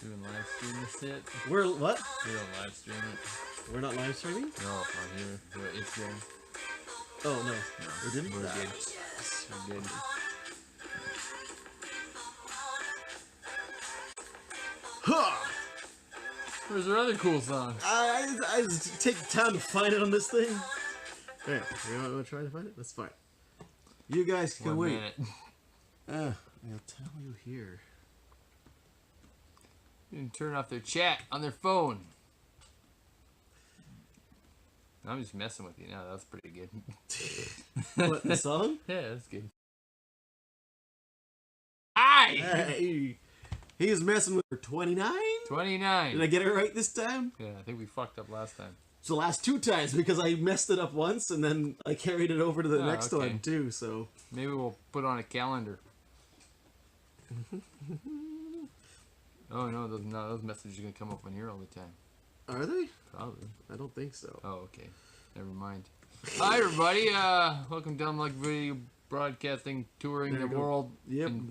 Doing live stream this shit. We're what? We don't live stream it. We're not live streaming? No, on here. We're Instagram. Oh no. No, We didn't? We're good. Yes. We're good. Huh! Where's our other cool song? I just take time to find it on this thing. Hey, you want to try to find it? That's fine. You guys can 1 wait. minute. I'll tell you here. You can turn off their chat on their phone. I'm just messing with you now. That's pretty good. What, the song? Yeah, that's good. Hi! Hey, he is messing with her 29? 29. Did I get it right this time? Yeah, I think we fucked up last time. It's the last 2 times because I messed it up once and then I carried it over to the next okay. one too, so. Maybe we'll put on a calendar. Oh no, those messages are gonna come up on here all the time. Are they? Probably. I don't think so. Oh, okay. Never mind. Hi everybody, welcome to Unlike Video Broadcasting, touring the world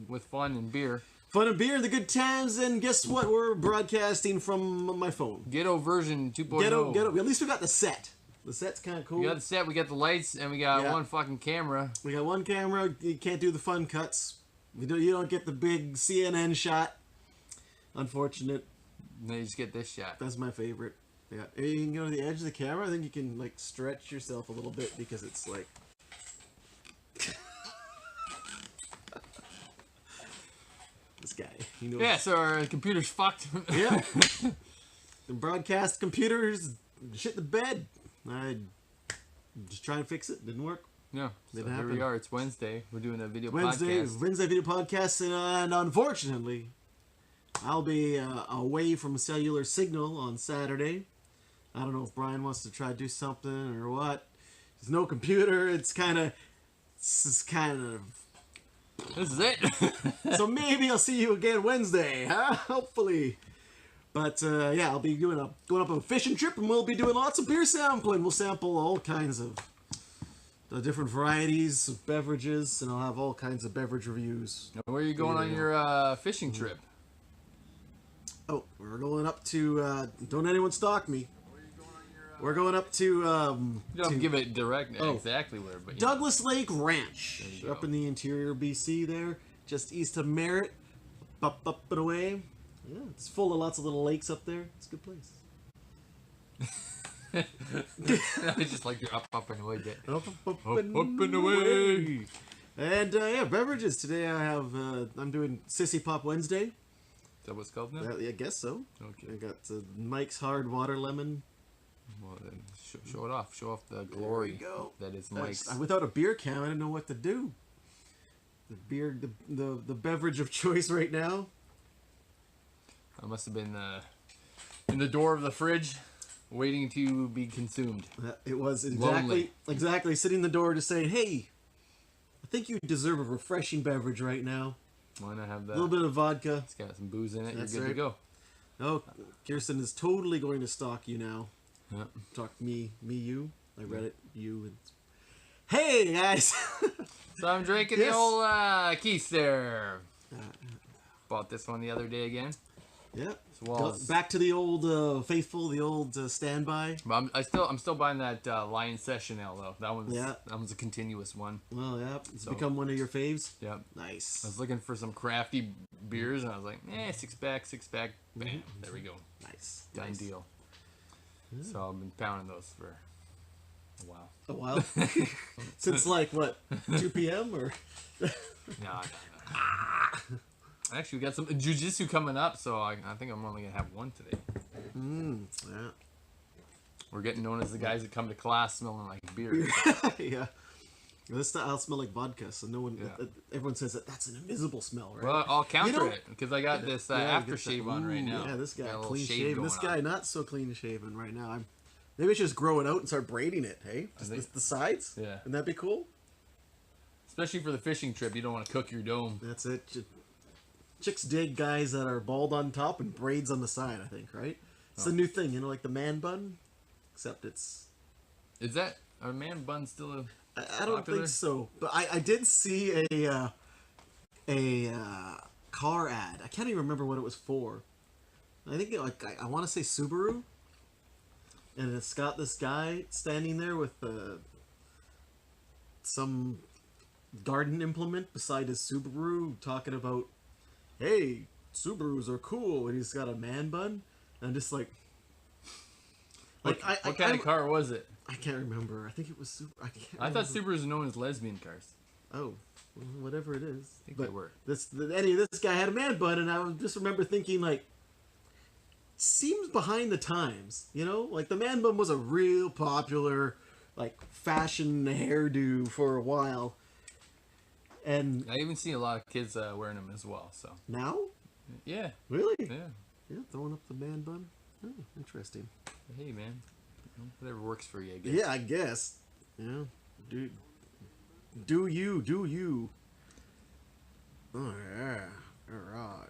with fun and beer. Fun and beer, the good times, and guess what? We're broadcasting from my phone. Ghetto version 2.0. Ghetto. At least we got the set. The set's kind of cool. We got the set, we got the lights, and we got one fucking camera. We got one camera. You can't do the fun cuts. You don't get the big CNN shot. Unfortunate. No, you just get this shot. That's my favorite. Yeah, you can go to the edge of the camera. I think you can like stretch yourself a little bit because it's like. This guy. He knows. Yeah, so our computer's fucked. Yeah. The broadcast computers shit the bed. I just trying to fix it. Didn't work. No. So here we are. It's Wednesday. We're doing a video podcast. Wednesday video podcast, and unfortunately, I'll be away from cellular signal on Saturday. I don't know if Brian wants to try to do something or what. There's no computer. It's kind of. This is it. So maybe I'll see you again Wednesday, huh? Hopefully. But yeah, I'll be going up on a fishing trip, and we'll be doing lots of beer sampling. We'll sample all kinds of the different varieties of beverages, and I'll have all kinds of beverage reviews. Where are you going on your fishing trip? Oh, we're going up to. Don't anyone stalk me. We're going up to. You don't give it exactly where, but Douglas Lake Ranch, up in the interior BC there, just east of Merritt, up and away. Yeah, it's full of lots of little lakes up there. It's a good place. It's just like you're up and away bit. Up and away. And yeah, beverages today. I have. I'm doing Sissy Pop Wednesday. Is that what it's called now? I guess so. Okay. I got Mike's Hard Water Lemon. Well, then show it off. Show off the glory that is Mike's. Without a beer can, I didn't know what to do. The beer, the beverage of choice right now. I must have been in the door of the fridge, waiting to be consumed. It was exactly sitting in the door to say, "Hey, I think you deserve a refreshing beverage right now. Why not have that? A little bit of vodka. It's got some booze in it. That's You're good to go." Oh, Kirsten is totally going to stalk you now. Yep. Talk me, you. I read it, you. And... Hey, guys! So I'm drinking the old Keith there. Bought this one the other day again. Yep. Well, back to the old faithful, the old standby. But I'm still buying that Lion Session Ale though. That one's a continuous one. Well, yeah, it's become one of your faves. Yep. Nice. I was looking for some crafty beers, and I was like, 6-pack, bam, there we go. Nice. Done deal. So I've been pounding those for a while. A while? Since like what, 2 p.m. or? No. Actually, we got some jiu-jitsu coming up, so I think I'm only gonna have one today. Yeah. We're getting known as the guys that come to class smelling like beer. Yeah. This style smells like vodka, so no one. Everyone says that's an invisible smell, right? Well, I'll counter it because I got this aftershave on right now. Yeah, this guy clean shaven. This guy not so clean shaven right now. Maybe I should just grow it out and start braiding it. Hey, just the sides. Yeah, wouldn't that be cool? Especially for the fishing trip, you don't want to cook your dome. That's it. Chicks dig guys that are bald on top and braids on the side. I think, right? It's the new thing, like the man bun, except it's. Is that a man bun still a? I don't think so, but I did see a car ad. I can't even remember what it was for, I think I want to say Subaru, and it's got this guy standing there with some garden implement beside his Subaru, talking about, "Hey, Subarus are cool," and he's got a man bun. And I'm just like, what kind of car was it? I can't remember. I think it was Subaru. I thought Subarus were known as lesbian cars. Oh, well, whatever it is. I think they were. This guy had a man bun, and I just remember thinking, like, seems behind the times, you know? Like, the man bun was a real popular, like, fashion hairdo for a while. And I even see a lot of kids wearing them as well, so. now? Yeah. Really? Yeah. Yeah, throwing up the man bun? Oh, interesting. Hey, man. Whatever works for you, I guess. Yeah, I guess. Yeah. Do you. Oh, yeah. All right.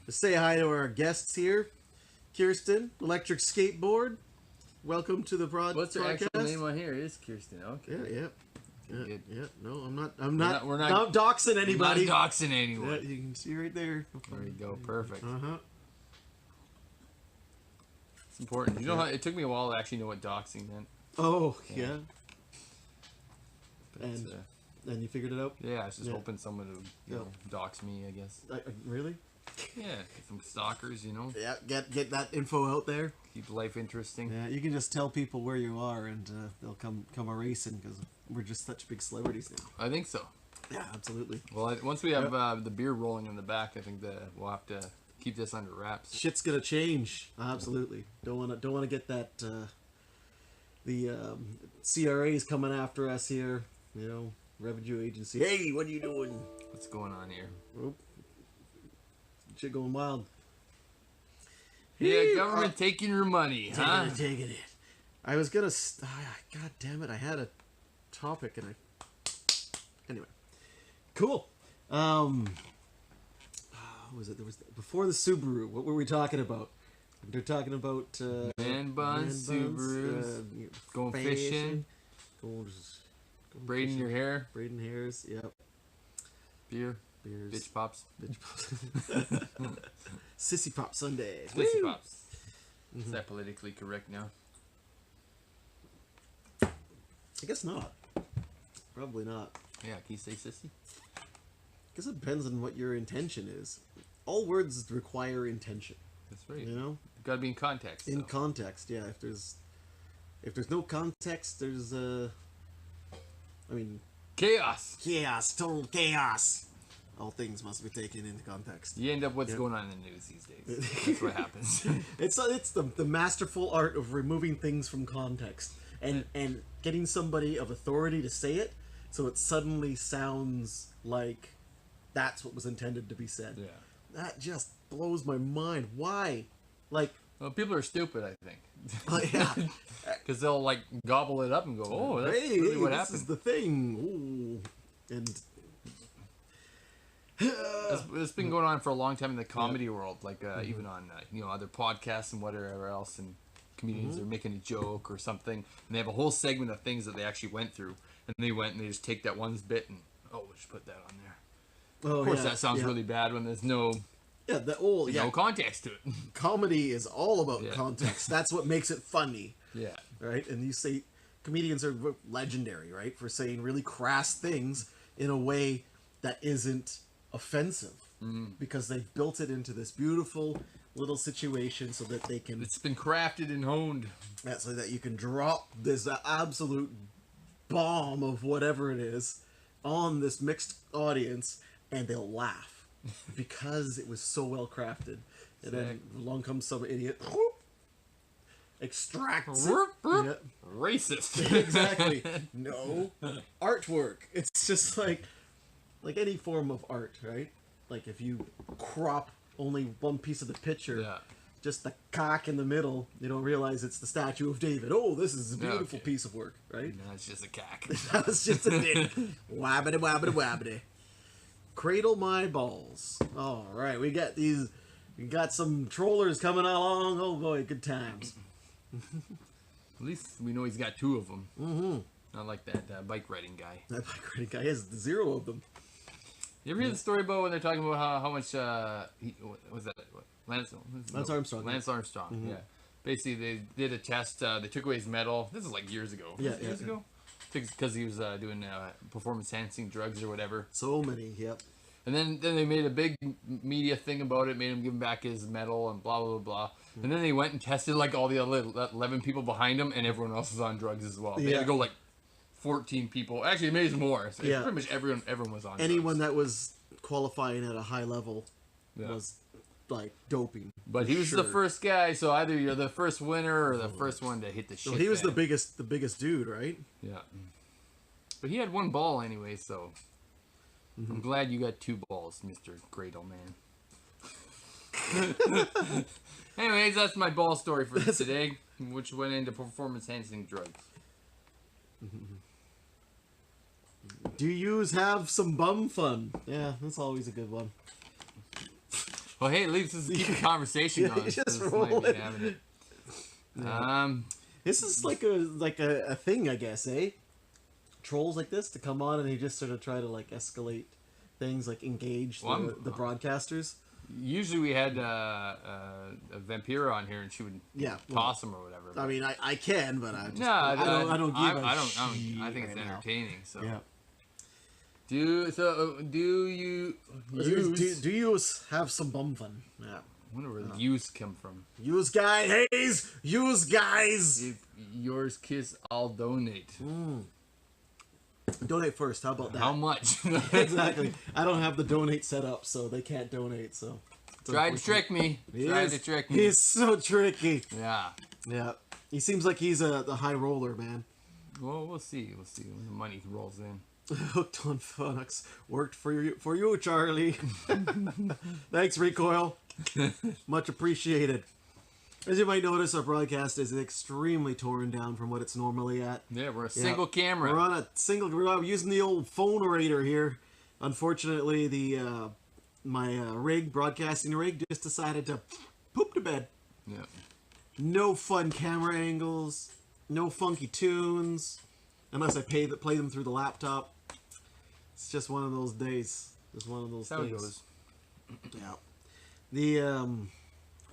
Let's say hi to our guests here. Kirsten, electric skateboard. Welcome to the broadcast. What's her actual name on here? It is Kirsten. Okay. Yeah. No, I'm not. We're not doxing anybody. We're not doxing anyone. Yeah, you can see right there. There you go. Perfect. Uh-huh. It's important. You know how it took me a while to actually know what doxing meant. Oh, yeah. But, and you figured it out? yeah, I was just hoping someone would, you know, dox me, I guess. Really? Yeah, get some stalkers, you know. Yeah, get that info out there. Keep life interesting. Yeah, you can just tell people where you are, and they'll come a racing because we're just such big celebrities now. I think so. Yeah, absolutely. Well, once we have the beer rolling in the back, I think that we'll have to keep this under wraps. Shit's gonna change. Absolutely. Don't wanna get that. The CRA's coming after us here. You know, revenue agency. Hey, what are you doing? What's going on here? Oh, shit going wild. Yeah, government taking your money, huh? Taking it. I was gonna. God damn it! I had a topic and Anyway, cool. What was it? There was before the Subaru. What were we talking about? They're talking about man buns, Subarus, going fishing, braiding your hair, braiding hairs. Yep. Beers, bitch pops. Sissy Pop Sunday. Sissy pops. Is that politically correct now? I guess not. Probably not. Yeah, can you say sissy? I guess it depends on what your intention is. All words require intention. That's right. You know? Gotta be in context. In context, yeah. If there's no context, there's chaos. Chaos, total chaos. All things must be taken into context. You end up what's going on in the news these days. That's what happens. It's the masterful art of removing things from context and getting somebody of authority to say it, so it suddenly sounds like that's what was intended to be said. Yeah. That just blows my mind. Why? Like, well, people are stupid, I think. Yeah. Because they'll like gobble it up and go, "Oh, that's really what happened." This is the thing. Ooh. And it's been going on for a long time in the comedy world, like even on other podcasts and whatever else, and comedians are making a joke or something, and they have a whole segment of things that they actually went through, and they went and they just take that one bit and we'll just put that on there. Of course, that sounds really bad when there's no context to it. Comedy is all about context. That's what makes it funny. Yeah. Right? And you say comedians are legendary, right, for saying really crass things in a way that isn't offensive, because they've built it into this beautiful little situation so that they can. It's been crafted and honed. Yeah, so that you can drop this absolute bomb of whatever it is on this mixed audience, and they'll laugh because it was so well crafted. And then along comes some idiot, extracts it. Racist. Exactly. No artwork. It's just like any form of art, right? Like if you crop only one piece of the picture, just the cock in the middle, you don't realize it's the statue of David. Oh, this is a beautiful piece of work, right? No, it's just a cack. That was just a dick. Wabbity, wabbity, wabbity. Cradle my balls. All right, we got some trollers coming along. Oh boy, good times. At least we know he's got 2 of them. Not like that bike riding guy. That bike riding guy has 0 of them. You ever hear the story about when they're talking about how much what was that? What, Lance Armstrong. Lance Armstrong. Yeah. Basically, they did a test. They took away his medal. This is like years ago. Years ago. Because he was doing performance-enhancing drugs or whatever. So many. Yep. And then they made a big media thing about it, made him give him back his medal and blah, blah, blah. And then they went and tested like all the other 11 people behind him, and everyone else was on drugs as well. They had to go like 14 people. Actually, maybe more. So pretty much everyone was on Anyone drugs. that was qualifying at a high level was like doping. But he was the first guy, so either you're the first winner or the first one to hit the shit. So he was the biggest dude, right? Yeah. But he had one ball anyway, so... I'm glad you got 2 balls, Mr. Gradle Man. Anyways, that's my ball story for today, which went into performance-enhancing drugs. Do you have some bum fun? Yeah, that's always a good one. Well, hey, at least this is keep the conversation going. Just roll it. This is like a thing, I guess, eh? Trolls like this to come on and they just sort of try to like escalate things, like engage the broadcasters. Usually we had a Vampira on here and she would toss them or whatever. I mean, I can, but I don't give I think it's entertaining. So do you have some bum fun? Yeah. I wonder where the use come from. Use guys, use guys. If yours kiss, I'll donate. Donate first. How about that? How much? Exactly. I don't have the donate set up, so they can't donate. So try to trick me. He's so tricky. Yeah. Yeah. He seems like he's the high roller, man. Well, we'll see. We'll see when the money rolls in. Hooked on phonics worked for you, Charlie. Thanks, Recoil. Much appreciated. As you might notice, our broadcast is extremely torn down from what it's normally at. Yeah, we're a single camera. We're using the old phone orator here. Unfortunately, my broadcasting rig, just decided to poop to bed. Yeah. No fun camera angles, no funky tunes, unless I play them through the laptop. It's just one of those days. Just one of those things. That's how it goes. Yeah.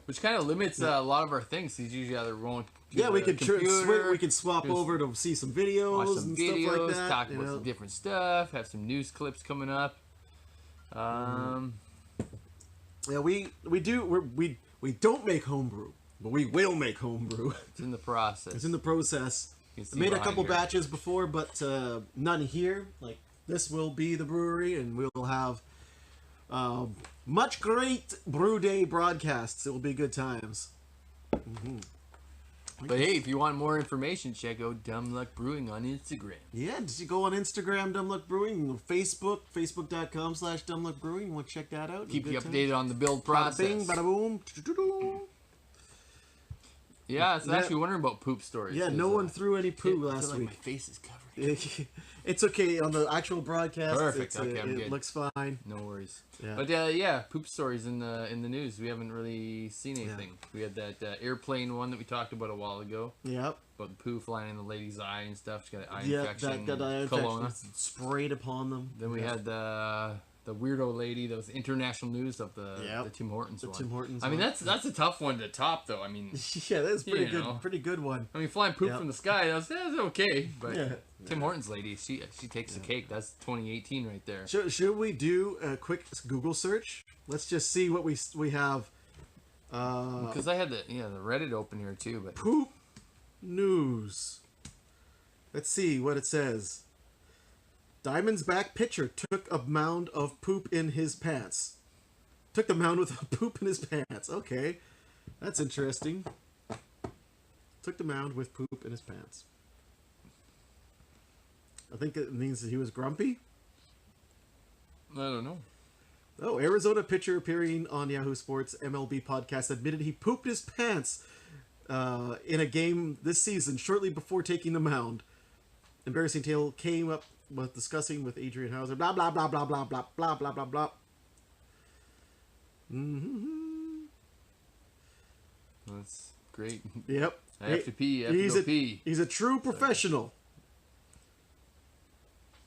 Which kind of limits a lot of our things. He's usually either rolling. We can swap over to see some videos, watch some videos, stuff like that. Talk about some different stuff. Have some news clips coming up. Yeah, we don't make homebrew, but we will make homebrew. It's in the process. It's in the process. I made a couple batches before, but none here. Like this will be the brewery, and we'll have. Much great brew day broadcasts. It will be good times. But hey, if you want more information, check out Dumb Luck Brewing on Instagram. Yeah, just you go on Instagram, Dumb Luck Brewing, Facebook, facebook.com/dumbluckbrewing. You want to check that out? Keep you updated on the build process. Bada bing, bada boom. Yeah, it's actually wondering about poop stories. Yeah, no one threw any poo last week. My face is covered. It's okay on the actual broadcast. Perfect. It looks fine. No worries. Yeah. But poop stories in the news. We haven't really seen anything. Yeah. We had that airplane one that we talked about a while ago. Yep. About the poo flying in the lady's eye and stuff. She got an eye infection. That eye infection sprayed upon them. Then we had the weirdo lady that was international news of the Tim Hortons one. Tim Hortons. I mean, that's a tough one to top, though. I mean, yeah, that's pretty good. Pretty good one. I mean, flying poop from the sky, that's okay. But Tim Hortons lady, she takes the cake. That's 2018 right there. Should we do a quick Google search? Let's just see what we have. Because I had the Reddit open here too. But poop news. Let's see what it says. Diamond's back pitcher took a mound of poop in his pants. Took the mound with a poop in his pants. Okay. That's interesting. Took the mound with poop in his pants. I think it means that he was grumpy. I don't know. Oh, Arizona pitcher appearing on Yahoo Sports MLB podcast admitted he pooped his pants in a game this season shortly before taking the mound. Embarrassing tale came up with discussing with Adrian Hauser. Blah blah blah blah blah blah blah blah blah blah. That's great. Yep. I have to pee. I have to go pee. He's a true professional.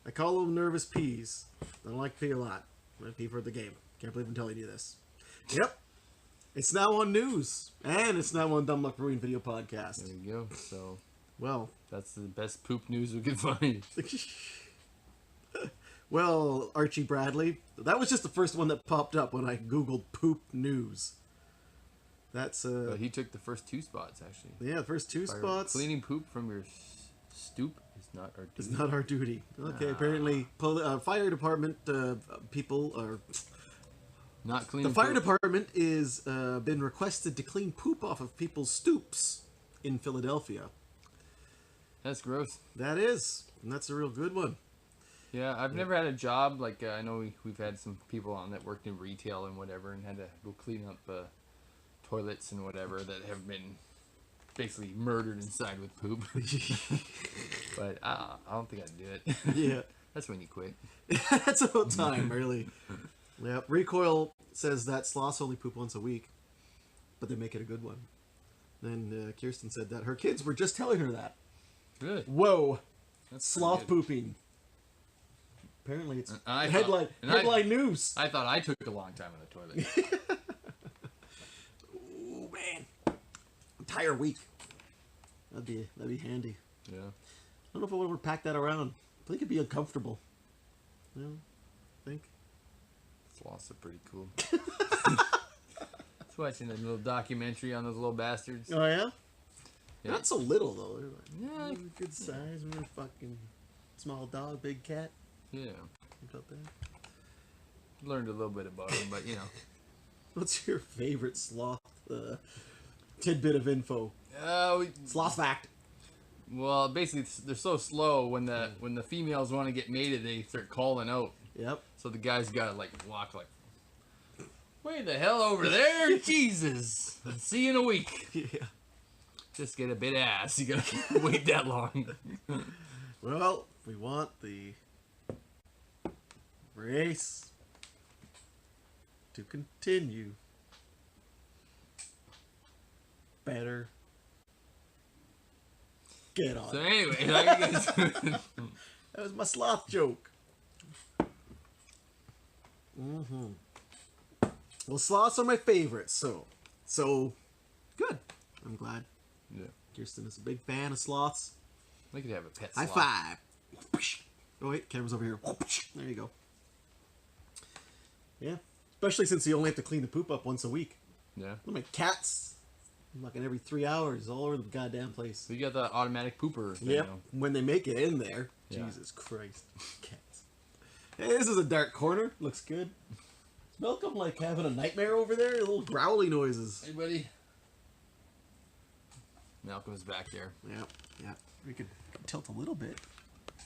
I call them nervous peas. I don't like pee a lot. RIP for the game. Can't believe I'm telling you this. Yep. It's now on news. And it's now on Dumb Luck Brewing Video Podcast. There you go. So, well, that's the best poop news we could find. Well, Archie Bradley, that was just the first one that popped up when I googled poop news. That's But he took the first 2 spots, actually. Yeah, the first 2 spots. Cleaning poop from your stoop is not our duty. It's not our duty. Okay, apparently fire department people are not cleaning. The fire department is been requested to clean poop off of people's stoops in Philadelphia. That's gross. That is, and that's a real good one. Yeah, I've never had a job like I know we've had some people on that worked in retail and whatever, and had to go clean up toilets and whatever that have been basically murdered inside with poop. But I don't think I'd do it. Yeah, that's when you quit. That's about time, really. Yeah, Recoil says that sloths only poop once a week, but they make it a good one. Then Kirsten said that her kids were just telling her that. Good. Whoa, That's sloth pooping. Apparently, it's headline news. I thought I took a long time on the toilet. Oh man, entire week. That'd be handy. Yeah. I don't know if I would ever pack that around. I think it'd be uncomfortable. Yeah, I think. Sloths are pretty cool. Just watching a little documentary on those little bastards. Oh yeah? Yeah. Not so little though. They're like, Yeah. good size. We're a fucking small dog, big cat. Yeah. About that. Learned a little bit about them, but you know. What's your favorite sloth tidbit of info? Sloth fact. Well, basically, they're so slow when the females want to get mated, they start calling out. Yep. So the guy's got to like walk like, way the hell over there, Jesus! See you in a week. Yeah. Just get a bit of ass. You gotta wait that long. Well, we want the race to continue. Better get on. So anyway, how you guys doing? That was my sloth joke. Well, sloths are my favorite, so good. I'm glad. Yeah. Kirsten is a big fan of sloths. We could have a pet High sloth. five. Oh wait, camera's over here. There you go. Yeah, especially since you only have to clean the poop up once a week. Yeah. My cats, I'm looking every 3 hours, all over the goddamn place. So you got the automatic pooper thing. Yep. When they make it in there, Yeah. Jesus Christ, cats. Hey, this is a dark corner. Looks good. Is Malcolm like having a nightmare over there? Little growly noises. Hey, buddy. Malcolm's back there. Yeah, yeah. We could tilt a little bit,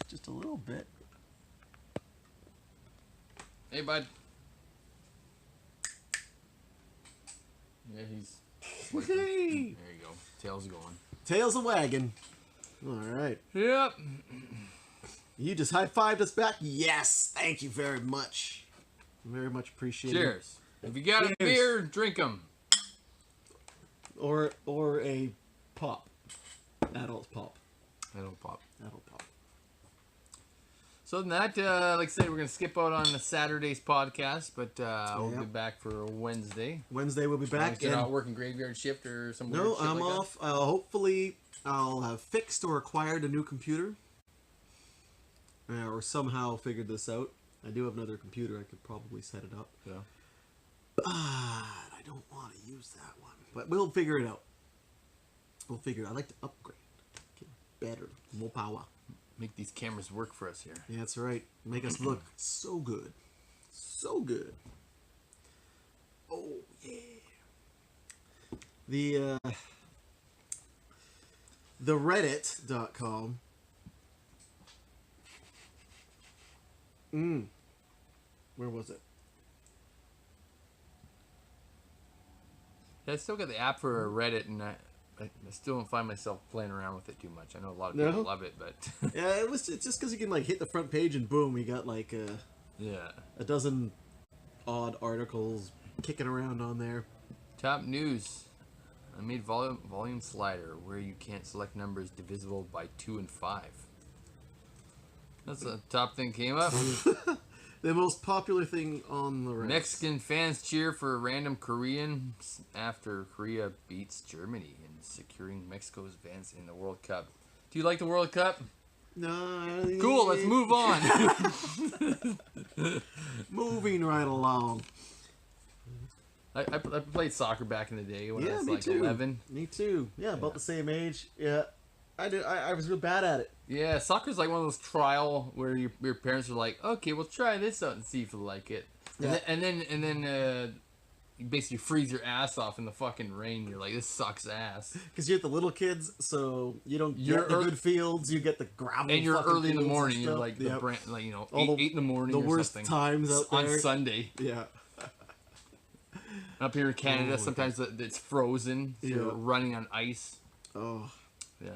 just a little bit. Hey, bud. Yeah, he's. Hey. There you go. Tail's going. Tails a wagging. All right. Yep. You just high-fived us back. Yes, thank you very much. Very much appreciated. Cheers. If you got a Cheers. beer, drink them. Or a pop. Adult pop. Adult pop. Adult pop. So than that, like I said, we're going to skip out on the Saturday's podcast, but we'll be back for Wednesday. Wednesday we'll be back. You're not working graveyard shift or some weird No, shit I'm like off. Hopefully I'll have fixed or acquired a new computer. Or somehow figured this out. I do have another computer. I could probably set it up. that? Yeah. But I don't want to use that one. But we'll figure it out. We'll figure it out. I like to upgrade. Get better. More power. Make these cameras work for us here. Yeah, that's right. Make us look so good. So good. Oh, yeah. The Reddit.com. Where was it? Yeah, I still got the app for Reddit, and I still don't find myself playing around with it too much. I know a lot of people love it, but Yeah, it's just because you can like hit the front page and boom, you got like yeah. a dozen odd articles kicking around on there. Top news. I made volume slider where you can't select numbers divisible by 2 and 5. That's the top thing came up. The most popular thing on the race. Mexican fans cheer for random Koreans after Korea beats Germany in securing Mexico's advance in the World Cup. Do you like the World Cup? No. Cool, let's move on. Moving right along. I played soccer back in the day when I was me like too. 11. Me too. Yeah, about the same age. Yeah. I did. I was real bad at it. Yeah, soccer's like one of those trial where your parents are like, okay, we'll try this out and see if you like it. Yeah. And then you basically freeze your ass off in the fucking rain. You're like, this sucks ass. Because you're the little kids, so you don't get the good fields. You get the gravel. And you're fucking early in the fields and morning. You're stuff. like Yep. like you know, All 8 in the morning. The or worst something. times out there on Sunday. Yeah. Up here in Canada, sometimes it's frozen. So you're Yeah. running on ice. Oh. Yeah.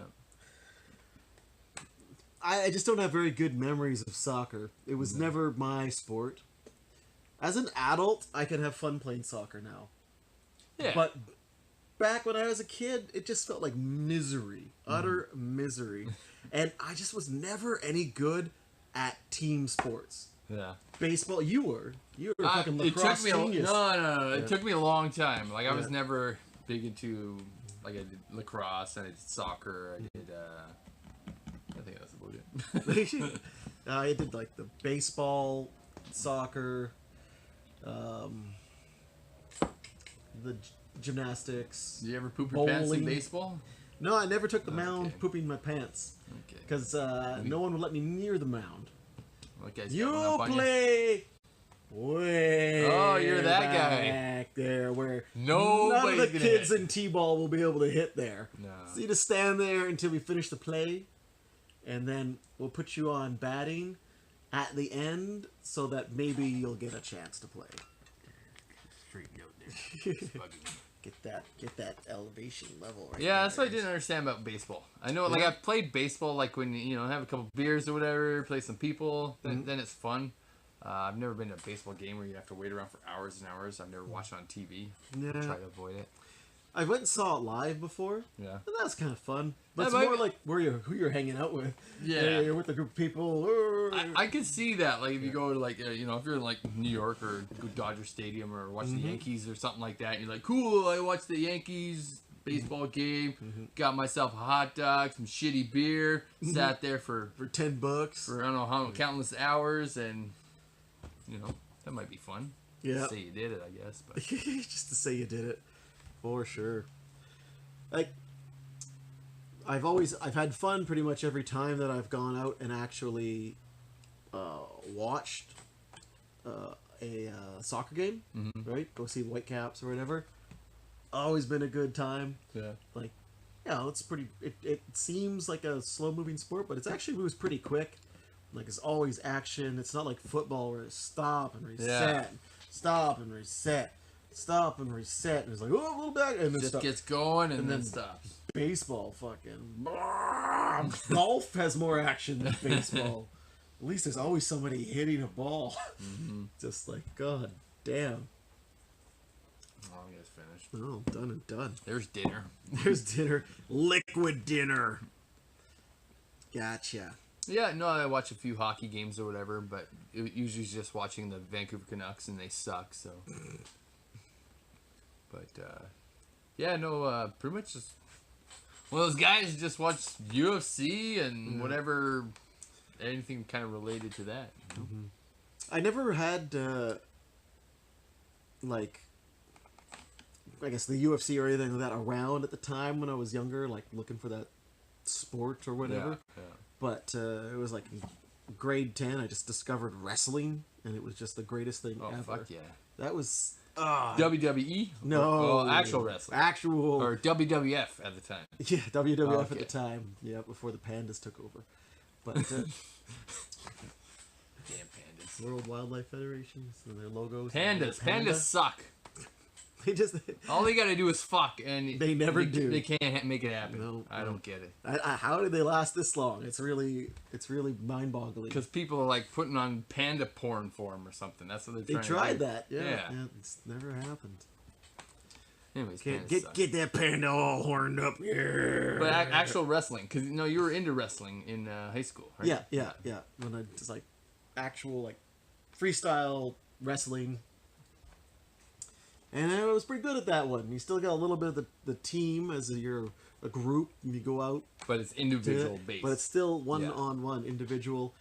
I just don't have very good memories of soccer. It was never my sport. As an adult, I can have fun playing soccer now. Yeah. But back when I was a kid, it just felt like misery. Utter misery. And I just was never any good at team sports. Yeah. Baseball, you were a fucking It took lacrosse me genius. no. It took me a long time. Like I was Yeah. never big into like I did lacrosse and I did soccer. I did. I think that's about it. I did like the baseball, soccer, the gymnastics. Did you ever poop your pants in Bowling. baseball? No, I never took the mound Okay. pooping my pants Okay. because no one would let me near the mound. Okay, You play way Oh, you're that guy. back there where Nobody's none of the gonna kids hit. in T-ball will be able to hit there. No. So you just stand there until we finish the play, and then we'll put you on batting at the end so that maybe you'll get a chance to play. Get that elevation level right. Yeah, that's there. what I didn't understand about baseball. I know, like, I've played baseball, like, when, you know, have a couple beers or whatever, play some people, then it's fun. I've never been to a baseball game where you have to wait around for hours and hours. I've never watched it on TV. Yeah. Try to avoid it. I went and saw it live before. Yeah. And that's kind of fun. But Yeah, it's but more like who you're hanging out with. Yeah. You're with a group of people. I could see that, like, if you go to, like, you know, if you're in, like, New York or go Dodger Stadium or watch the Yankees or something like that, and you're like, cool, I watched the Yankees baseball game, got myself a hot dog, some shitty beer, sat there for $10. I don't know how countless hours, and, you know, that might be fun. Yeah. Say you did it, I guess, but Just to say you did it. For sure. Like, I've had fun pretty much every time that I've gone out and actually watched a soccer game, right? Go see Whitecaps or whatever. Always been a good time. yeah. Like, yeah, it's pretty. It seems like a slow moving sport, but it's actually moves pretty quick. Like, it's always action. It's not like football where it's stop and reset, stop and reset, stop and reset, and it's like, oh, a little back, and then Just stop. gets going and then then- stops. Baseball, fucking golf has more action than baseball. At least there's always somebody hitting a ball. Just like, god damn. Oh, I guess finished. Oh, done and done. There's dinner. There's dinner. Liquid dinner. Gotcha. Yeah, no, I watch a few hockey games or whatever, but it usually is just watching the Vancouver Canucks, and they suck, so. But, yeah, no, pretty much just one of those guys who just watch UFC and whatever, anything kind of related to that. You know? I never had, like, I guess the UFC or anything like that around at the time when I was younger, like looking for that sport or whatever. Yeah. But it was like in grade 10, I just discovered wrestling, and it was just the greatest thing Oh, ever. fuck yeah. That was... WWE? No. Oh, actual wrestling. Actual... Or WWF at the time. Yeah, WWF Okay. at the time. Yeah, before the pandas took over. But Damn pandas. World Wildlife Federation and their logos. Pandas. Panda. Pandas suck. They just... All they gotta do is fuck, and They never do. They can't make it happen. No, I no. don't get it. how did they last this long? It's really mind-boggling. Because people are like putting on panda porn for them or something. That's what They they're trying tried to do. that. Yeah, Yeah. it's never happened. Anyways, pandas suck. Get that panda all horned up. Yeah. But actual wrestling, because you know you were into wrestling in high school, right? Yeah. When I just like actual like freestyle wrestling. And I was pretty good at that one. You still got a little bit of the team as you're a group and you go out. But it's individual based. But it's still one-on-one individual.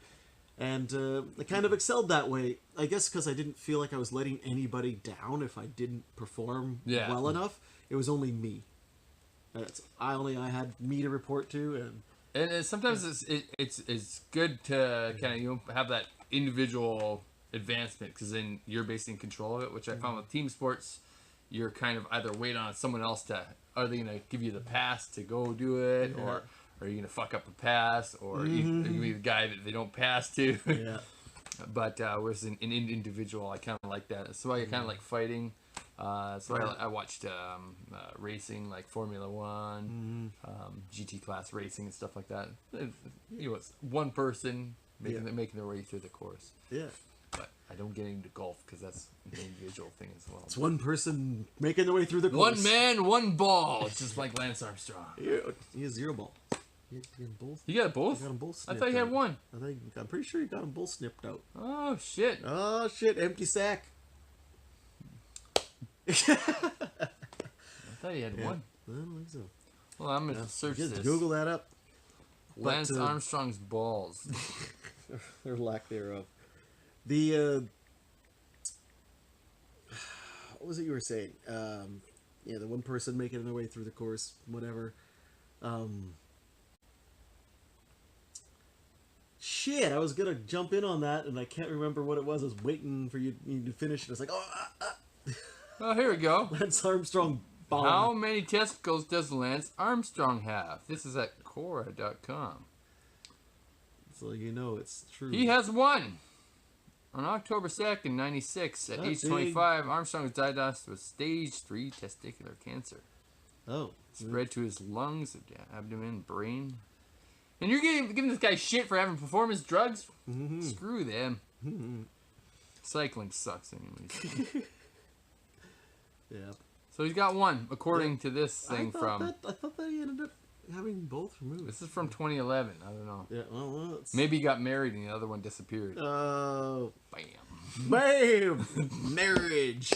And I kind of excelled that way. I guess because I didn't feel like I was letting anybody down if I didn't perform well enough. It was only me. I had me to report to, and sometimes it's good to kind of have that individual advancement because then you're basically in control of it. Which I found with team sports, you're kind of either waiting on someone else to are they gonna give you the pass to go do it, or are you gonna fuck up the pass, or you can be the guy that they don't pass to. Yeah. But with an individual, I kind of like that. So I kind of like fighting. I watched racing, like Formula One, GT class racing and stuff like that. It's one person making their way through the course. Yeah. But I don't get into golf because that's an individual thing as well. It's one person making their way through the course. One man, one ball. It's just like Lance Armstrong. He has 0 balls. You both? You got both? I got them both I snipped thought you had out. one. I'm pretty sure you got them both snipped out. Oh, shit. Oh, shit. Empty sack. I thought you had one. I don't think so. Well, I'm going to search Just this. Google that up. Lance Armstrong's balls. Or lack thereof. The, what was it you were saying? The one person making their way through the course, whatever. Shit, I was gonna jump in on that, and I can't remember what it was. I was waiting for you to finish, and I was like, Oh, here we go. Lance Armstrong ball. How many testicles does Lance Armstrong have? This is at Quora.com. So you know it's true. He has one. On October 2nd, 96, at age 25, Armstrong was diagnosed with stage 3 testicular cancer. Oh. Spread to his lungs, abdomen, brain. And you're giving this guy shit for having performance drugs? Screw them. Cycling sucks anyways. Yeah. So he's got one, according to this thing I thought that he ended up having both removed. This is from 2011. I don't know. Yeah, well, Maybe he got married and the other one disappeared. Oh. Bam. Bam! Marriage!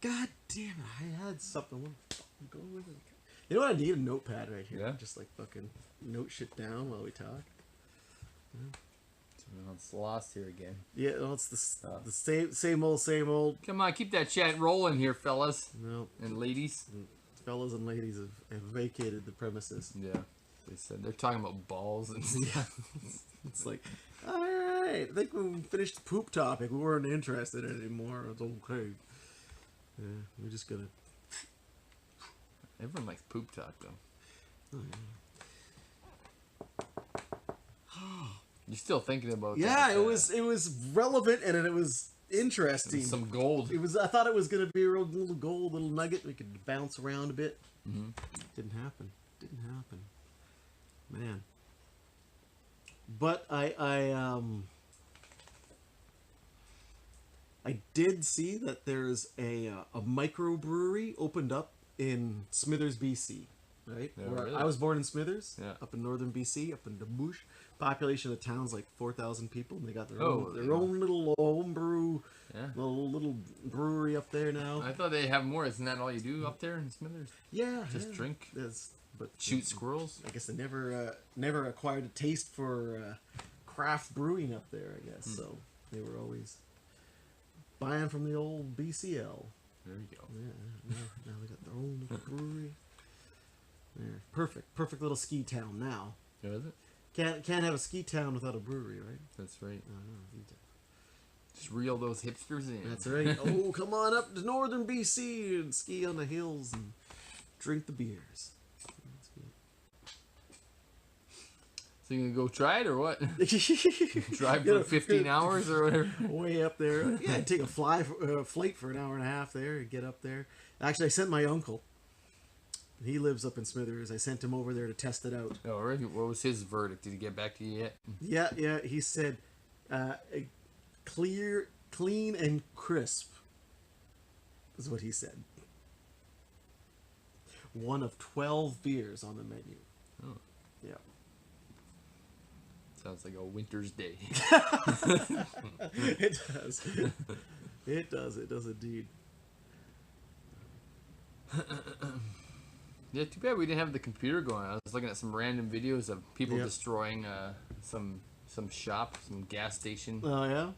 God damn it, I had something. What the fuck am I going with it? You know what? I need a notepad right here. Yeah? Just like fucking note shit down while we talk. It's lost here again. Yeah, well, it's the same old. Come on, keep that chat rolling here, fellas. No. And ladies. Fellas and ladies have vacated the premises. Yeah. They said they're talking about balls and stuff. It's like, alright, I think we finished the poop topic. We weren't interested in it anymore. It's okay. Yeah, we're just gonna... Everyone likes poop talk, though. Oh, yeah. You're still thinking about yeah, that. it was relevant and it was interesting. Some gold. I thought it was gonna be a real little gold, little nugget. We could bounce around a bit. Didn't happen. Man. But I did see that there's a microbrewery opened up in Smithers, BC. Right? Yeah, Where really? I was born in Smithers, Yeah. up in northern BC, up in the bush. Population of the town's like 4,000 people, and they got their Oh, own little homebrew, Yeah. little brewery up there now. I thought they have more. Isn't that all you do up there in Smithers? Yeah, Just drink? But Shoot squirrels? I guess they never acquired a taste for craft brewing up there. I guess so. They were always buying from the old BCL. There you go. Yeah, now they got their own little brewery. Yeah, perfect little ski town now. Yeah, is it? Can't have a ski town without a brewery, right? That's right. I Just reel those hipsters in. That's right. Oh, come on up to northern BC and ski on the hills and drink the beers. That's So you gonna go try it or what? good. Drive for 15 hours or whatever? Way up there. Yeah, take a flight for an hour and a half there and get up there. Actually, I sent my uncle. He lives up in Smithers. I sent him over there to test it out. Oh, really? What was his verdict? Did he get back to you yet? Yeah. He said, clean and crisp is what he said. One of 12 beers on the menu. Oh. Yeah. Sounds like a winter's day. It does. It does. It does indeed. Yeah, too bad we didn't have the computer going. I was looking at some random videos of people Yep. destroying some shop, some gas station. Oh yeah.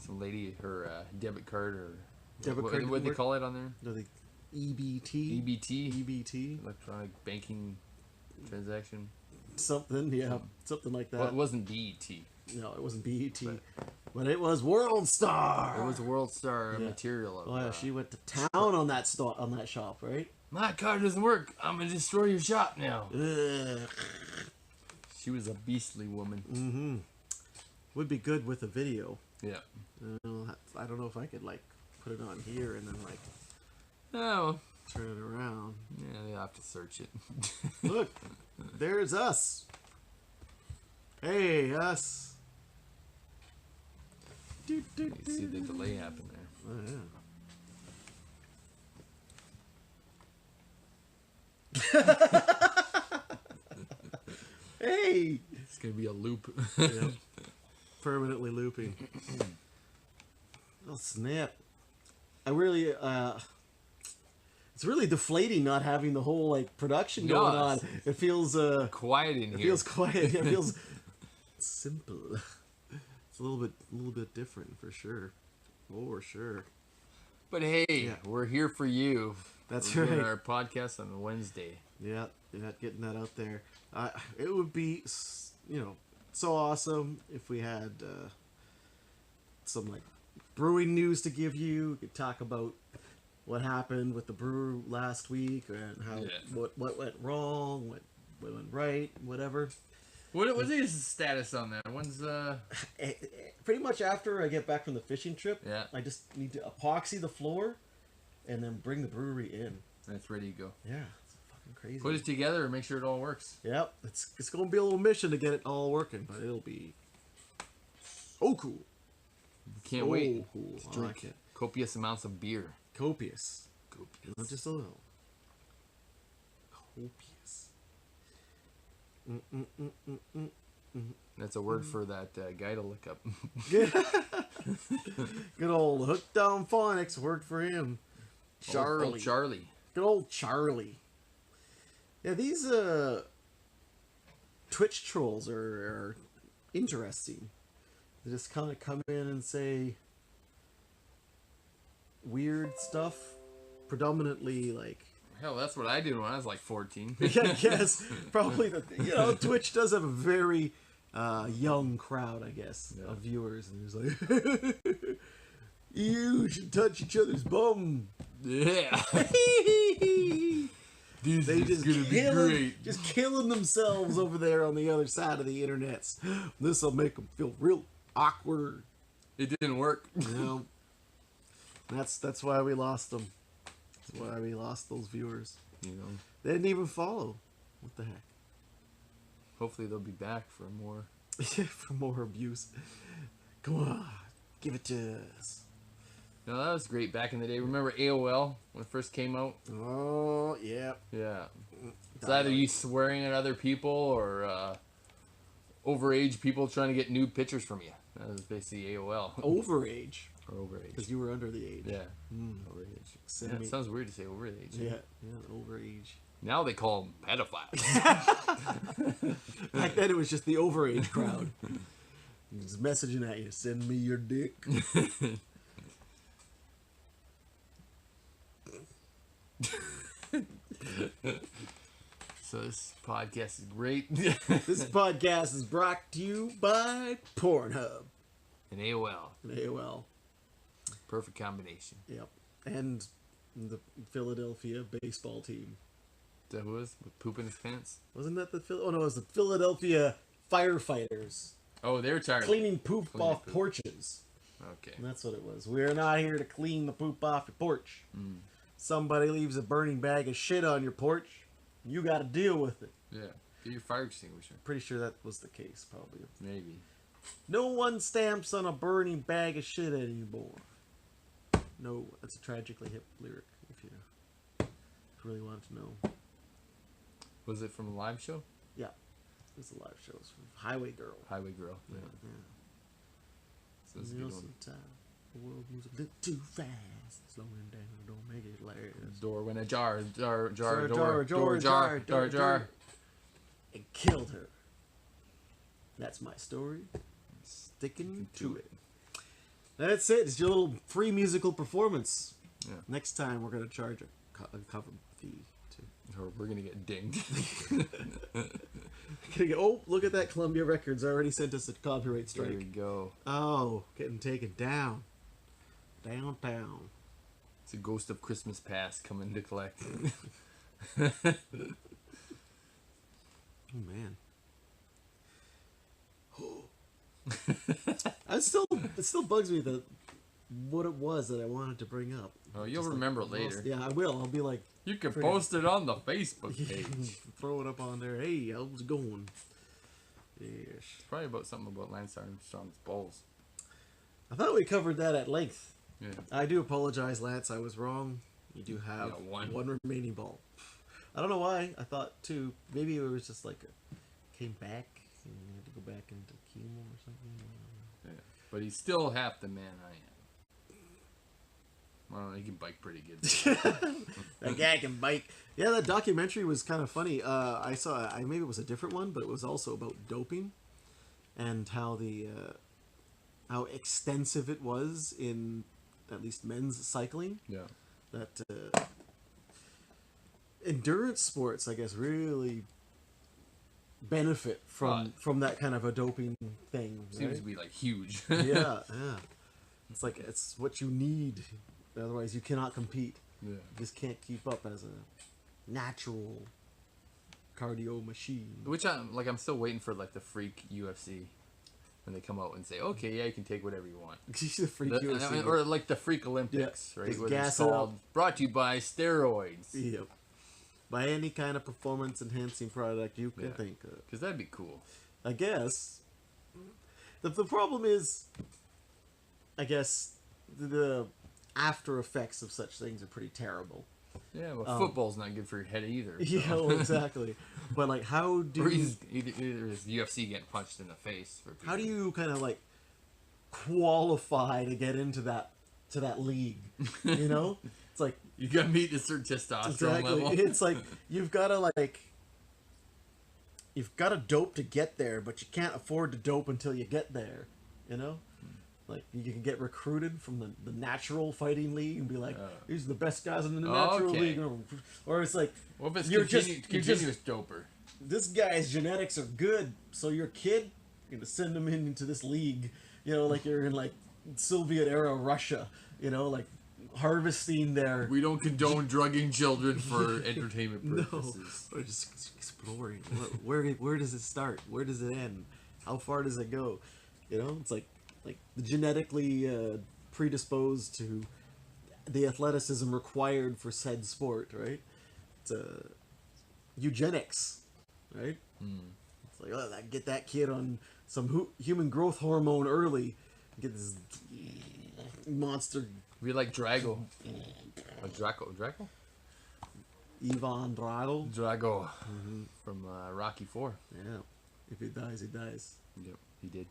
Some lady, her debit card or Debit what card do they didn't call it on there? No, the EBT. EBT, EBT. electronic banking transaction. Something. Yeah. Something like that. Well, it wasn't BET. No, it wasn't BET. But it was World Star. It was World Star Yeah. material. Of, Oh yeah, she went to town on that shop, right? My card doesn't work. I'm gonna destroy your shop now. Ugh. She was a beastly woman. Mm-hmm. Would be good with a video. Yeah. I don't know if I could like put it on here and then like Oh. turn it around. Yeah, you'll have to search it. Look, there's us. Hey, us. You see the delay happen there. Oh, yeah. Hey! It's gonna be a loop. Yep. Permanently looping. Oh snap! I really, it's really deflating not having the whole like production No, going on. It feels, Quiet in it here. feels quiet. It feels simple. It's a little bit different for sure. For sure. But hey, Yeah. we're here for you. That's We're doing right. our podcast on Wednesday. Yeah, getting that out there. It would be, so awesome if we had some like brewing news to give you. We could talk about what happened with the brew last week and how what went wrong, what went right, whatever. What is the status on that? When's Pretty much after I get back from the fishing trip, Yeah. I just need to epoxy the floor and then bring the brewery in. That's ready to go. Yeah, it's fucking crazy. Put it together and make sure it all works. Yep, it's gonna be a little mission to get it all working, but it'll be so cool. Can't So wait. cool. Just I drink like it. copious amounts of beer. Copious, Copious. not just a little. Copious. That's a word for that guy to look up. Good old hooked down phonics worked for him. Charlie. Old Charlie. Good old Charlie. Yeah, these Twitch trolls are interesting. They just kind of come in and say weird stuff, predominantly like. Hell, that's what I did when I was like 14. I guess probably Twitch does have a very young crowd, I guess, of viewers, and he's like, you should touch each other's bum. Yeah. This They is just gonna be great. just killing themselves over there on the other side of the internet. This will make them feel real awkward. It didn't work. That's why we lost them. That's why we lost those viewers. You know. They didn't even follow. What the heck? Hopefully they'll be back for more. For more abuse. Come on, give it to us. No, that was great back in the day. Remember AOL when it first came out? Oh yeah. Yeah. It's either you swearing at other people or overage people trying to get nude pictures from you. That was basically AOL. Overage. Or overage. Because you were under the age. Yeah. Overage. Send Yeah, me- it sounds weird to say overage. Yeah, overage. Now they call them pedophiles. Back then it was just the overage crowd. He's messaging at you, send me your dick. So this podcast is great. This podcast is brought to you by Pornhub And AOL. and AOL. Perfect combination. Yep. And the Philadelphia baseball team. Is that who it was? With poop in his pants? Wasn't that the Oh no, it was the Philadelphia firefighters Oh, they were tired. cleaning poop Cleaning off poop. porches. Okay. And that's what it was. We're not here to clean the poop off your porch. Somebody leaves a burning bag of shit on your porch, you got to deal with it. Yeah. Get your fire extinguisher. Pretty sure that was the case, probably. Maybe. No one stamps on a burning bag of shit anymore. No, that's a tragically hip lyric, if you really want to know. Was it from a live show? Yeah. There's a lot of shows. Highway Girl. Highway Girl. Yeah. Yeah. So it's a good one. The world moves a bit too fast. Slowing down, don't make it last. Door went ajar. Door jar. And killed her. That's my story. Sticking to it. That's it. It's your little free musical performance. Yeah. Next time we're gonna charge a cover fee too. Or we're gonna get dinged. Oh, look at that! Columbia Records already sent us a copyright strike. There we go. Oh, getting taken down. Downtown. It's a ghost of Christmas past coming to collect. Oh man. It still bugs me that what it was that I wanted to bring up. Oh, you'll remember it later. Yeah, I will. I'll be like, you can post it on the Facebook page. throw it up on there. Hey, how's it going? Yes. It's probably about something about Lance Armstrong's balls. I thought we covered that at length. Yeah. I do apologize, Lance. I was wrong. You do have one remaining ball. I don't know why. I thought too. Maybe it was just like came back and you had to go back into chemo or something. Yeah. But he's still half the man I am. I don't know, he can bike pretty good. That guy can bike. Yeah, that documentary was kind of funny. I saw. Maybe it was a different one, but it was also about doping and how how extensive it was in at least men's cycling. Yeah. That endurance sports, I guess, really benefit from that kind of a doping thing. Seems right? to be like huge. Yeah. It's like it's what you need. Otherwise, you cannot compete. Yeah. You just can't keep up as a natural cardio machine. Which I'm still waiting for like the freak UFC when they come out and say, okay, yeah, you can take whatever you want. The freak UFC. Or like the freak Olympics, right? Just Where gas it's it called brought to you by steroids. Yep. By any kind of performance enhancing product you can think of. Because that'd be cool. I guess. The problem is, I guess, the after effects of such things are pretty terrible. Yeah, well, football's not good for your head either. So. Yeah, well, exactly. But like, how do or either is UFC getting punched in the face? For people. How do you kind of like qualify to get into that league? You know, it's like you gotta meet a certain testosterone level. It's like you've gotta dope to get there, but you can't afford to dope until you get there. You know. Like, you can get recruited from the natural fighting league and be like, these are the best guys in the natural league. Or it's like, well, if it's you're continuous doper. This guy's genetics are good, so your kid, you're going to send him into this league, you know, like you're in, like, Soviet-era Russia, you know, like, harvesting their... We don't condone drugging children for entertainment purposes. No, we're just exploring. Where does it start? Where does it end? How far does it go? You know, it's like genetically predisposed to the athleticism required for said sport, right? It's eugenics, right? It's like, oh, get that kid on some human growth hormone early, get this monster. We like Drago. Draco? Ivan Drago from Rocky 4. Yeah, if he dies, he dies. Yep, he did.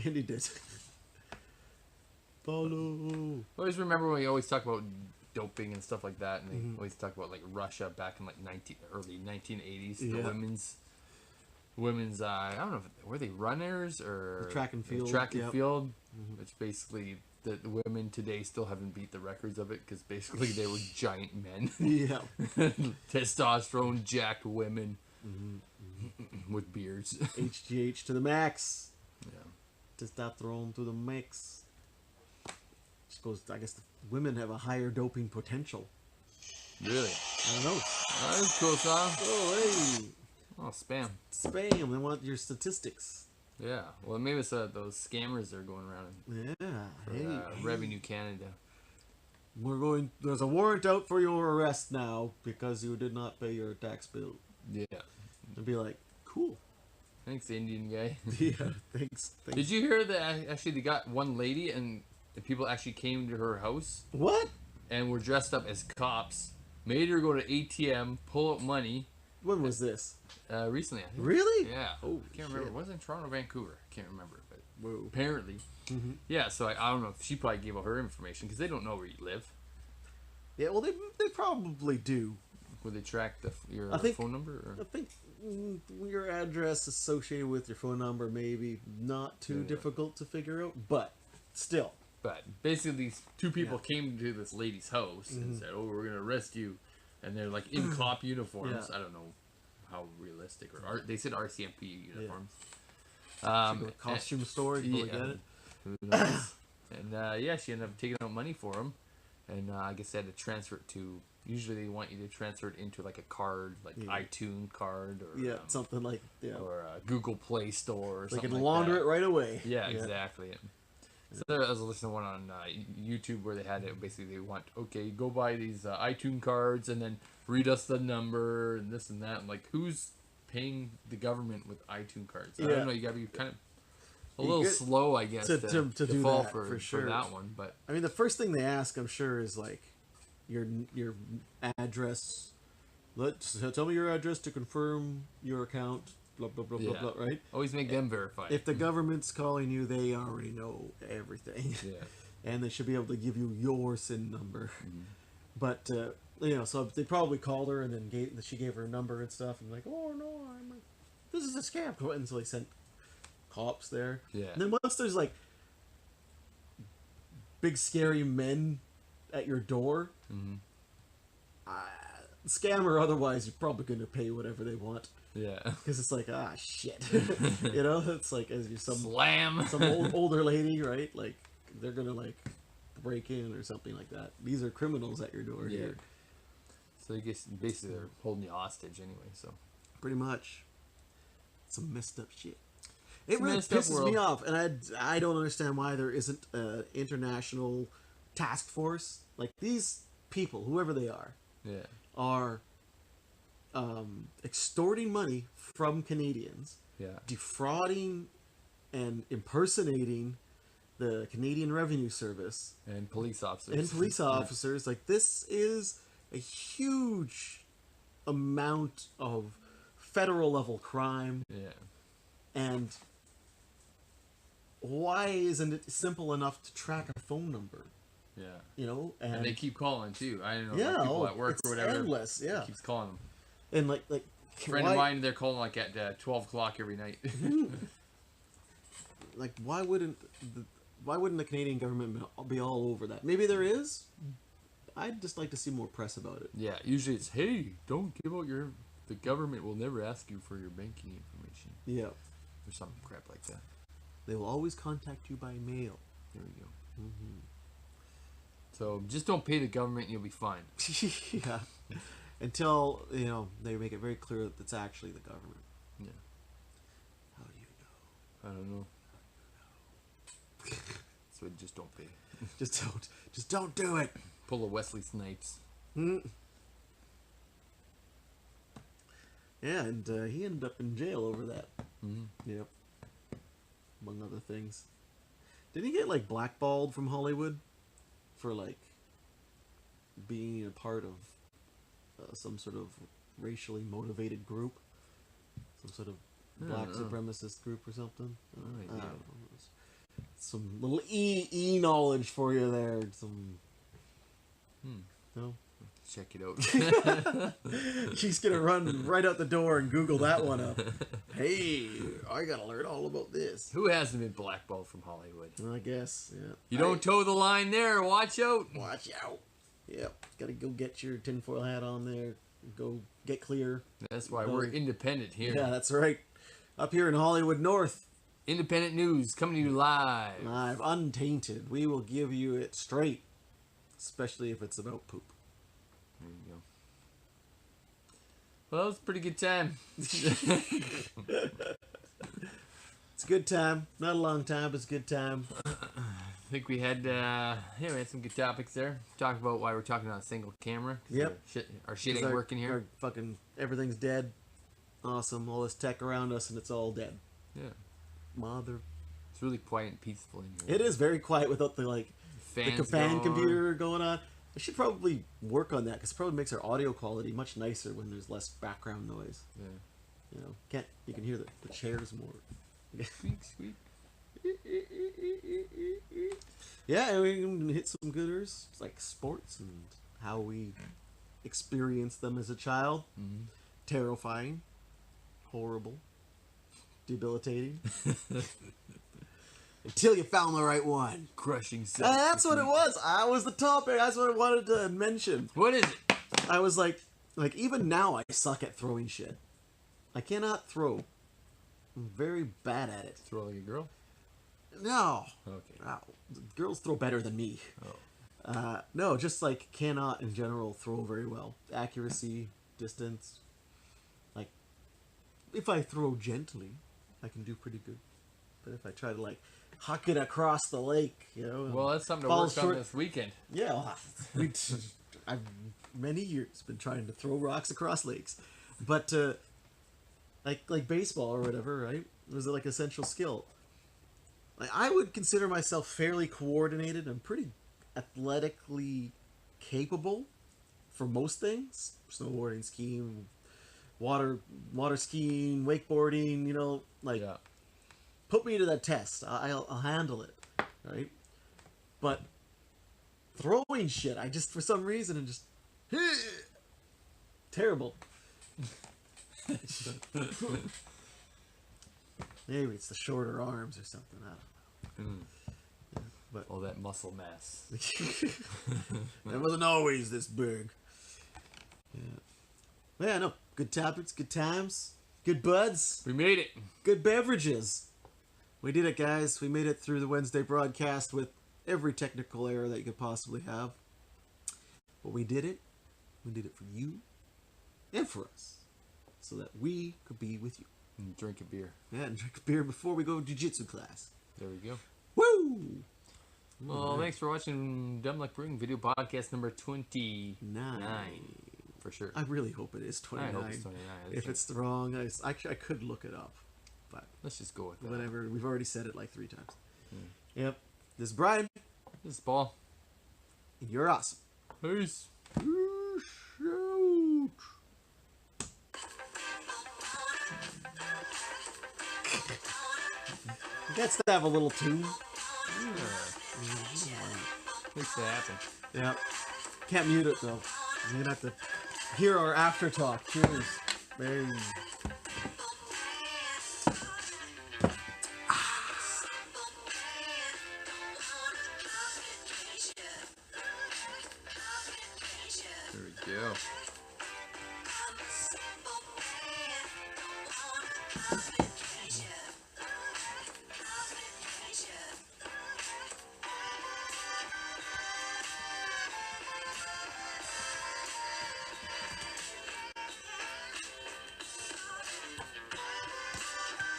And he did. Follow. I always remember when we always talk about doping and stuff like that, and they always talk about like Russia back in like early 1980s. The women's I don't know if were they runners or track and field. Which basically the women today still haven't beat the records of it because basically they were giant men. Yeah. Testosterone jacked women with beards. HGH to the max. Yeah. Testosterone to the max. Just goes. I guess the women have a higher doping potential. Really? I don't know. Oh, that's cool, son. Oh, hey. Oh, spam. Spam. They want your statistics. Yeah. Well, maybe it's those scammers that are going around. Yeah. For, Revenue Canada. There's a warrant out for your arrest now because you did not pay your tax bill. Yeah. I'd be like, cool. Thanks, Indian guy. Yeah, thanks. Did you hear that actually they got one lady and the people actually came to her house? What? And were dressed up as cops, made her go to ATM, pull out money, When was this? Recently, I think. Really? Yeah. Oh, can't remember. Was it in Toronto or Vancouver? I can't remember. But Whoa. apparently. Yeah, so I don't know if she probably gave out her information because they don't know where you live. Yeah, well, they probably do. Would they track your phone number? Or? I think your address associated with your phone number maybe not too difficult to figure out, but still. But basically, these two people came to this lady's house and said, "Oh, we're gonna arrest you," and they're like in cop uniforms. I don't know how realistic or they said RCMP uniforms. Costume store, you get it. Who knows? And she ended up taking out money for him, and I guess they had to transfer it to. Usually, they want you to transfer it into like a card, like iTunes card, or something like or a Google Play Store, or they something can like launder that. it right away. Yeah, exactly. So there was a listening to one on YouTube where they had it. Basically, they want go buy these iTunes cards and then read us the number and this and that. And like, who's paying the government with iTunes cards? I don't know. You gotta be kind of a little slow, I guess, to do fall that for sure. for that one. But I mean, the first thing they ask, I'm sure, is like your address. Tell me your address to confirm your account. Blah blah blah blah blah. Right? Always make them verify. If the government's calling you, they already know everything. Yeah. And they should be able to give you your SIN number. But so they probably called her and then she gave her a number and stuff, and like, oh no, this is a scam. And so they sent cops there. Yeah. And then once there's like big scary men at your door, scam or otherwise, you're probably going to pay whatever they want. Yeah. Because it's like, shit. It's like as you some older lady, right? Like they're gonna like break in or something like that. These are criminals at your door here. So I guess basically they're holding you hostage anyway. So pretty much, some messed up shit. It really pisses me off, and I don't understand why there isn't an international task force. Like these people, whoever they are, are extorting money from Canadians, defrauding and impersonating the Canadian Revenue Service and police officers. Like this is a huge amount of federal level crime. And why isn't it simple enough to track a phone number? And they keep calling too. I don't know, like people at work or whatever. Endless, keeps calling them. And like friend of mine, they're calling like at 12 o'clock every night. Like why wouldn't the Canadian government be all over that? Maybe there is. I'd just like to see more press about it. Yeah, usually it's, hey, don't give out the government will never ask you for your banking information. Yeah. Or some crap like that. They will always contact you by mail. There we go. So just don't pay the government and you'll be fine. Yeah. Until, they make it very clear that it's actually the government. Yeah. How do you know? I don't know. So just don't pay. Just don't do it. Pull a Wesley Snipes. Yeah, and he ended up in jail over that. Yep. Among other things. Didn't he get like blackballed from Hollywood for like being a part of some sort of racially motivated group? Some sort of black supremacist group or something? I don't know. Some little e knowledge for you there. Some. No. Check it out. She's gonna run right out the door and Google that one up. Hey, I gotta learn all about this. Who hasn't been blackballed from Hollywood? I guess, yeah. You don't toe the line there. Watch out. Watch out. Yep. Gotta go get your tinfoil hat on there. Go get clear. That's why we're independent here. Yeah, that's right. Up here in Hollywood North. Independent news coming to you live. Live, untainted. We will give you it straight. Especially if it's about poop. There you go. Well, that was a pretty good time. It's a good time. Not a long time, but it's a good time. I think we had we had some good topics there. Talk about why we're talking on a single camera. Yep. Our shit ain't working here. Our fucking everything's dead. Awesome. All this tech around us and it's all dead. Yeah. Mother. It's really quiet and peaceful in here. It is very quiet without the fan computer going on. I should probably work on that because it probably makes our audio quality much nicer when there's less background noise. Yeah. You know, you can hear the chairs more. Squeak, squeak. Yeah, and we can hit some gooders like sports and how we experienced them as a child. Mm-hmm. Terrifying, horrible, debilitating. Until you found the right one. Crushing That's what it was. I was the topic. That's what I wanted to mention. What is it? I was like even now I suck at throwing shit. I cannot throw. I'm very bad at it. Throw like a girl? No. Okay. No. Girls throw better than me. Oh. No, just like cannot in general throw very well. Accuracy, distance. Like, if I throw gently, I can do pretty good. But if I try to like huck it across the lake, you know. Well, that's something to work on this weekend. Yeah, I've many years been trying to throw rocks across lakes, but like baseball or whatever, right? Was it like essential skill? Like, I would consider myself fairly coordinated and pretty athletically capable for most things: snowboarding, skiing, water skiing, wakeboarding. You know, like. Yeah. Put me to that test. I'll handle it, right? But throwing shit, I just for some reason I'm just terrible. Maybe it's the shorter arms or something. I don't know. Yeah, but All that muscle mass. it wasn't always this big. Yeah, no. Good topics, good times, good buds. We made it. Good beverages. We did it, guys. We made it through the Wednesday broadcast with every technical error that you could possibly have. But we did it. We did it for you and for us, so that we could be with you. And drink a beer. Yeah, and drink a beer before we go to jiu-jitsu class. There we go. Woo! Well, thanks for watching Dumb Luck Brewing video podcast number 29. For sure. I really hope it is 29. I hope it's 29. If it's wrong, I could look it up. But let's just go with that. whatever. We've already said it like 3 times. Yep. This is Brian. This is Paul. And you're awesome. Peace. Shoot. Gets to have a little tune. Makes it happen. Yeah. Can't mute it though. You're gonna have to hear our after talk. Cheers. Very. There we go.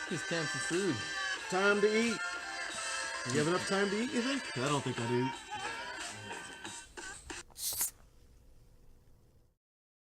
It's time for food. Time to eat. You have enough time to eat, you think? I don't think I do.